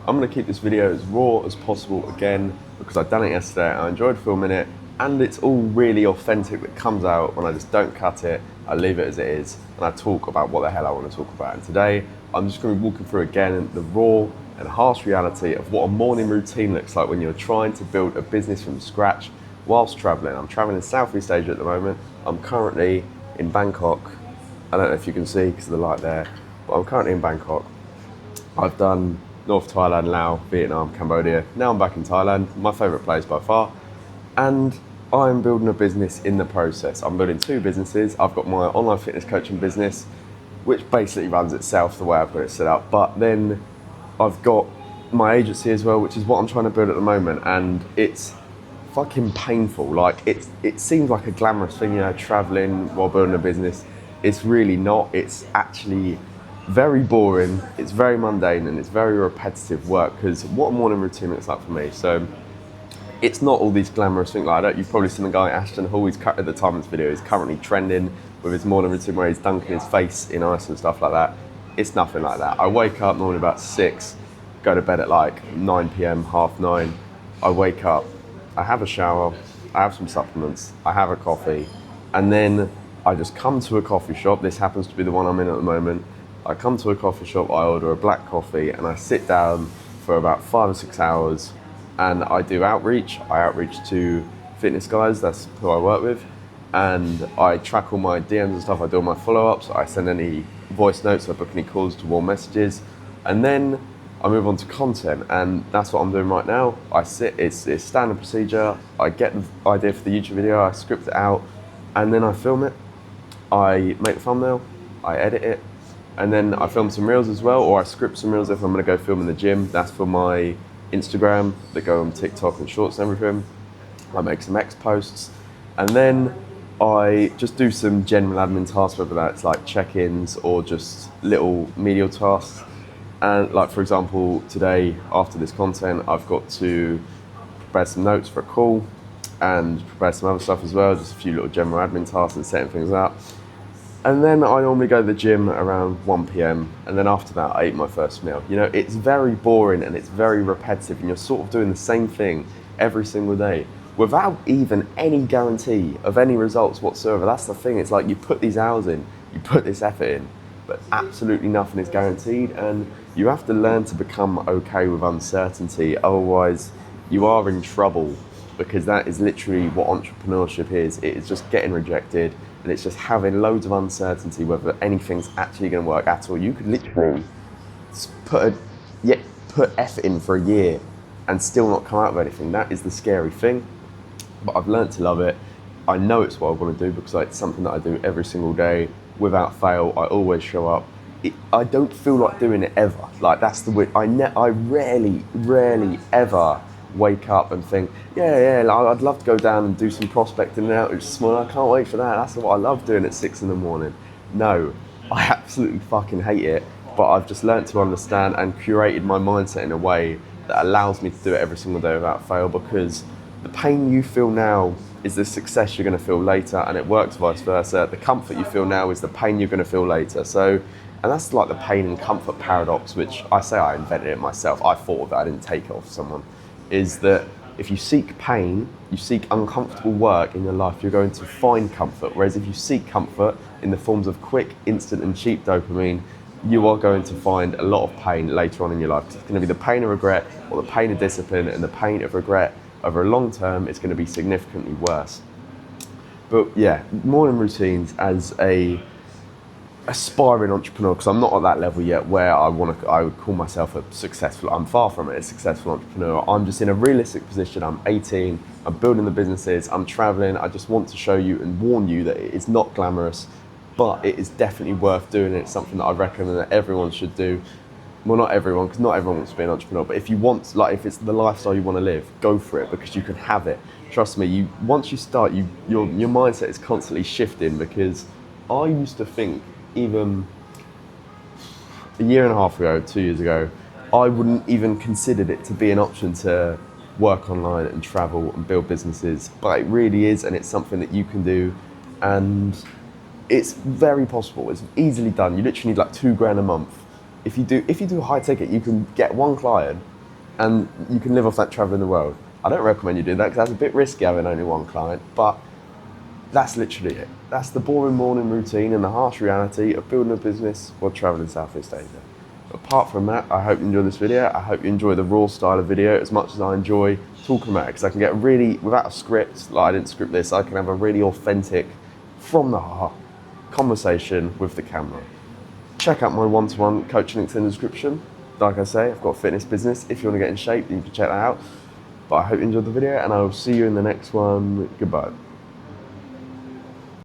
I'm gonna keep this video as raw as possible again, because I've done it yesterday, I enjoyed filming it, and it's all really authentic that comes out when I just don't cut it, I leave it as it is, and I talk about what the hell I want to talk about. And today, I'm just gonna be walking through again the raw and harsh reality of what a morning routine looks like when you're trying to build a business from scratch whilst traveling. I'm traveling in Southeast Asia at the moment. I'm currently in Bangkok. I don't know if you can see because of the light there, but I'm currently in Bangkok. I've done North Thailand, Laos, Vietnam, Cambodia. Now I'm back in Thailand, my favourite place by far. And I'm building a business in the process. I'm building two businesses. I've got my online fitness coaching business, which basically runs itself the way I've got it set up. But then I've got my agency as well, which is what I'm trying to build at the moment. And it's fucking painful. Like it seems like a glamorous thing, you know, traveling while building a business. It's really not. It's actually very boring, it's very mundane, and it's very repetitive work, because what a morning routine looks like for me. So it's not all these glamorous things like that. You've probably seen the guy Ashton Hall, he's at the time of this video, he's currently trending with his morning routine where he's dunking his face in ice and stuff like that. It's nothing like that. I wake up normally about 6, go to bed at like 9 p.m, half 9. I wake up, I have a shower, I have some supplements, I have a coffee, and then I just come to a coffee shop. This happens to be the one I'm in at the moment. I come to a coffee shop, I order a black coffee, and I sit down for about 5 or 6 hours, and I do outreach. I outreach to fitness guys, that's who I work with, and I track all my DMs and stuff. I do all my follow-ups, I send any voice notes, I book any calls to warm messages, and then I move on to content, and that's what I'm doing right now. It's standard procedure. I get the idea for the YouTube video, I script it out, and then I film it. I make the thumbnail, I edit it, and then I film some reels as well, or I script some reels if I'm gonna go film in the gym. That's for my Instagram, that go on TikTok and Shorts and everything. I make some X posts, and then I just do some general admin tasks, whether that's like check-ins or just little medial tasks. And like, for example, today, after this content, I've got to prepare some notes for a call and prepare some other stuff as well, just a few little general admin tasks and setting things up. And then I normally go to the gym around 1 p.m, and then after that I eat my first meal. You know, it's very boring and it's very repetitive, and you're sort of doing the same thing every single day without even any guarantee of any results whatsoever. That's the thing, it's like you put these hours in, you put this effort in, but absolutely nothing is guaranteed, and you have to learn to become okay with uncertainty, otherwise you are in trouble, because that is literally what entrepreneurship is. It is just getting rejected, and it's just having loads of uncertainty whether anything's actually going to work at all. You could literally put effort in for a year and still not come out with anything. That is the scary thing. But I've learned to love it. I know it's what I want to do, because it's something that I do every single day without fail. I always show up. I don't feel like doing it ever. Like, that's the way. I rarely ever wake up and think, I'd love to go down and do some prospecting and outreach this morning. I can't wait for that. That's what I love doing at 6 in the morning. No, I absolutely fucking hate it, but I've just learnt to understand and curated my mindset in a way that allows me to do it every single day without fail, because the pain you feel now is the success you're going to feel later, and it works vice versa. The comfort you feel now is the pain you're going to feel later. So, and that's like the pain and comfort paradox, which I say I invented it myself. I thought of it, I didn't take it off someone. Is that if you seek pain, you seek uncomfortable work in your life, you're going to find comfort. Whereas if you seek comfort in the forms of quick, instant and cheap dopamine, you are going to find a lot of pain later on in your life. It's going to be the pain of regret or the pain of discipline, and the pain of regret over a long term is going to be significantly worse. But yeah, morning routines as a aspiring entrepreneur, because I'm not at that level yet where I would call myself I'm far from it, a successful entrepreneur. I'm just in a realistic position. I'm 18, I'm building the businesses, I'm traveling. I just want to show you and warn you that it is not glamorous, but it is definitely worth doing. It's something that I recommend that everyone should do. Well, not everyone, because not everyone wants to be an entrepreneur, but if you want, like, if it's the lifestyle you want to live, go for it, because you can have it. Trust me, once you start, your mindset is constantly shifting, because I used to think, even a year and a half ago, 2 years ago, I wouldn't even considered it to be an option to work online and travel and build businesses, but it really is, and it's something that you can do, and it's very possible. It's easily done. You literally need like $2,000 a month. If you do high ticket, you can get one client and you can live off that traveling the world. I don't recommend you do that because that's a bit risky having only one client, but that's literally it. That's the boring morning routine and the harsh reality of building a business while traveling Southeast Asia. Apart from that, I hope you enjoy this video. I hope you enjoy the raw style of video as much as I enjoy talking about it, because I can get really, without a script, like I didn't script this, I can have a really authentic, from the heart, conversation with the camera. Check out my one-to-one coaching links in the description. Like I say, I've got a fitness business. If you want to get in shape, you can check that out. But I hope you enjoyed the video, and I will see you in the next one. Goodbye.